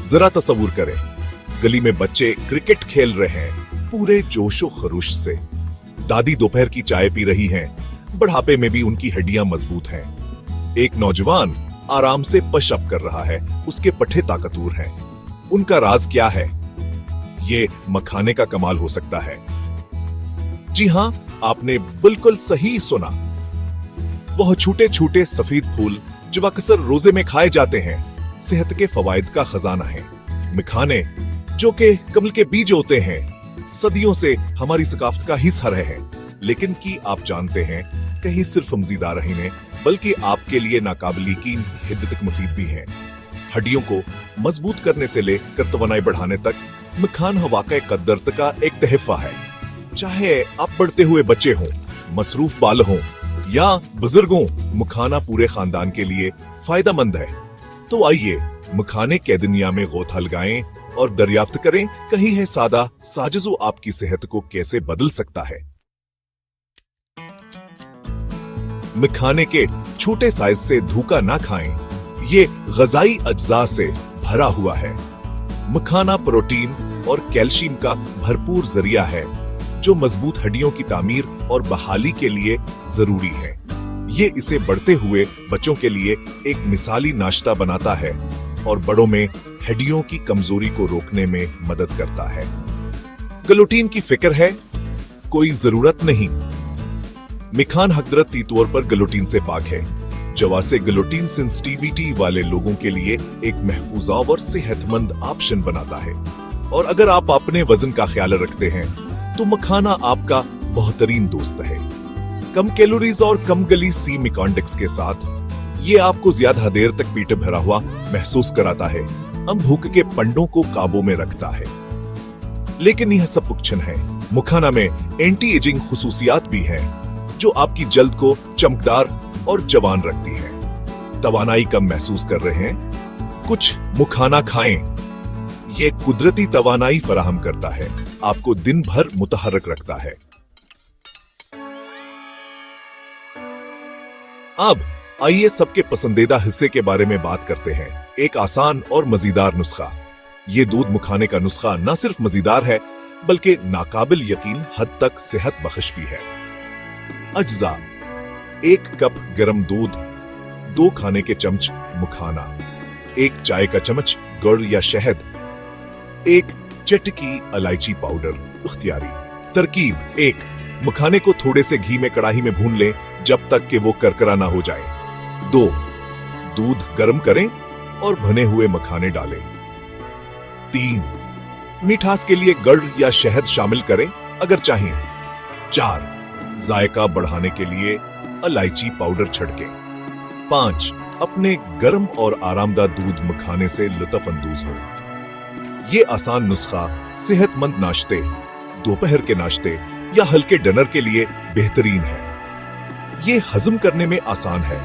जरा तस्वुर करें, गली में बच्चे क्रिकेट खेल रहे हैं पूरे जोशो खरोश से। दादी दोपहर की चाय पी रही हैं, बुढ़ापे में भी उनकी हड्डियां मजबूत हैं। एक नौजवान आराम से पशअप कर रहा है, उसके पट्टे ताकतवर हैं। उनका राज क्या है? ये मखाने का कमाल हो सकता है। जी हां, आपने बिल्कुल सही सुना। वह छोटे छोटे सफेद फूल जो अक्सर रोजे में खाए जाते हैं, सेहत के फवायद का खजाना है। मखाने जो कि कमल के बीज होते हैं, सदियों से हमारी सकाफत का हिस्सा रहे हैं। लेकिन की आप जानते हैं, कहीं सिर्फ मजेदार ही नहीं बल्कि आपके लिए नाकाबिल यकीन हद तक मुफीद भी हैं। हड्डियों को मजबूत करने से लेकर तवानाई बढ़ाने तक मखान हवा का कदरत का एक तहफा है। चाहे आप बढ़ते हुए बच्चे हों, मसरूफ बाल हों या बुजुर्ग हों, मखाना पूरे खानदान के लिए फायदेमंद है। तो आइए मखाने के दुनिया में गोथा लगाएं और दरियाफ्त करें, कहीं है सादा साजिशो आपकी सेहत को कैसे बदल सकता है। मखाने के छोटे साइज से धोखा ना खाएं, ये गजाई अज्जा से भरा हुआ है। मखाना प्रोटीन और कैल्शियम का भरपूर जरिया है, जो मजबूत हड्डियों की तामीर और बहाली के लिए जरूरी है। ये इसे बढ़ते हुए बच्चों के लिए एक मिसाली नाश्ता बनाता है और बड़ों में हड्डियों की कमजोरी को रोकने में मदद करता है। ग्लूटीन की फिक्र है? कोई जरूरत नहीं। मखान हकदरती तौर पर ग्लूटीन से पाक है। जवा से ग्लूटीन सेंसिटिविटी वाले लोगों के लिए एक महफूजा और सेहतमंद ऑप्शन बनाता है। और अगर आप अपने वजन का ख्याल रखते हैं तो मखाना आपका बेहतरीन दोस्त है। कम कैलोरीज और कम गली सी मिकांडिक्स के साथ ये आपको ज्यादा देर तक पेट भरा हुआ महसूस कराता है, हम भूख के पंडों को काबू में रखता है। लेकिन यह सब पुक्षण है। मखाना में एंटी एजिंग खुसूसियात भी हैं, जो आपकी जल्द को चमकदार और जवान रखती है। तवानाई कम महसूस कर रहे हैं? कुछ मखाना खाएं। ये कुदरती तवानाई फराहम करता है, आपको दिन भर मुतहर्रिक रखता है। अब आइए सबके पसंदीदा हिस्से के बारे में बात करते हैं, एक आसान और मजेदार नुस्खा। ये दूध मखाने का नुस्खा न सिर्फ मजेदार है बल्कि नाकाबिल यकीन हद तक सेहत बख्श भी है। अज्जा: 1 कप गर्म दूध, 2 खाने के चमच मखाना, 1 चाय का चम्मच गुड़ या शहद, 1 चटकी इलायची पाउडर इख्तियारी। तरकीब: 1. मखाने को थोड़े से घी में कढ़ाई में भून लें जब तक कि वो करकरा ना हो जाए। 2. दूध गर्म करें और भुने हुए मखाने डालें। 3. मिठास के लिए गुड़ या शहद शामिल करें अगर चाहें। 4. जायका बढ़ाने के लिए इलायची पाउडर छिड़कें। 5. अपने गर्म और आरामदायक दूध मखाने से लुत्फ अंदोज हो। ये आसान नुस्खा सेहतमंद नाश्ते, दोपहर के नाश्ते या हल्के डिनर के लिए बेहतरीन है। ये हजम करने में आसान है,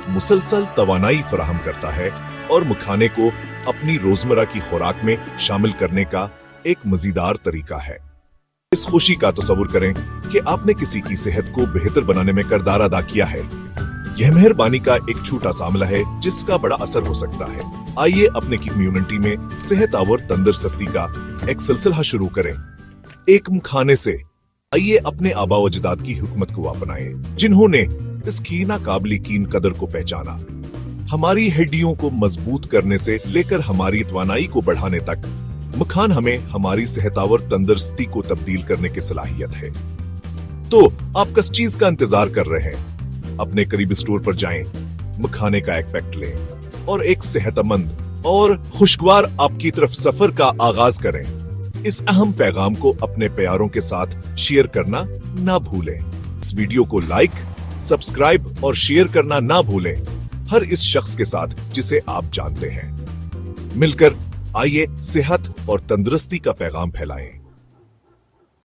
मुसलसल तवानाई फराहम करता है और मखाने को अपनी रोजमर्रा की खुराक में शामिल करने का एक मजेदार तरीका है। इस खुशी का तस्वुर करें कि आपने किसी की सेहत को बेहतर बनाने में किरदार अदा किया है। यह मेहरबानी का एक छोटा सा अमल है जिसका बड़ा असर हो सकता है। आइए अपने कम्युनिटी में सेहत और तंदुरुस्ती का एक सिलसिला शुरू करें। एक मखाने से आइए अपने आबा व अजदाद की हुकूमत को अपनाएं, जिन्होंने इसकी नाकाबिल यकीन कदर को पहचाना। हमारी हड्डियों को मजबूत करने से लेकर हमारी तवानाई को बढ़ाने तक मखान हमें हमारी सेहत और तंदुरुस्ती को तब्दील करने की सलाहियत है। तो आप किस चीज का इंतजार कर रहे हैं? अपने करीबी स्टोर पर जाएं, मखाने का एक पैकेट लें और एक सेहतमंद और खुशगवार आपकी तरफ सफर का आगाज करें। इस अहम पैगाम को अपने प्यारों के साथ शेयर करना ना भूलें। इस वीडियो को लाइक, सब्सक्राइब और शेयर करना ना भूलें, हर इस शख्स के साथ जिसे आप जानते हैं। मिलकर आइए सेहत और तंदुरुस्ती का पैगाम फैलाएं।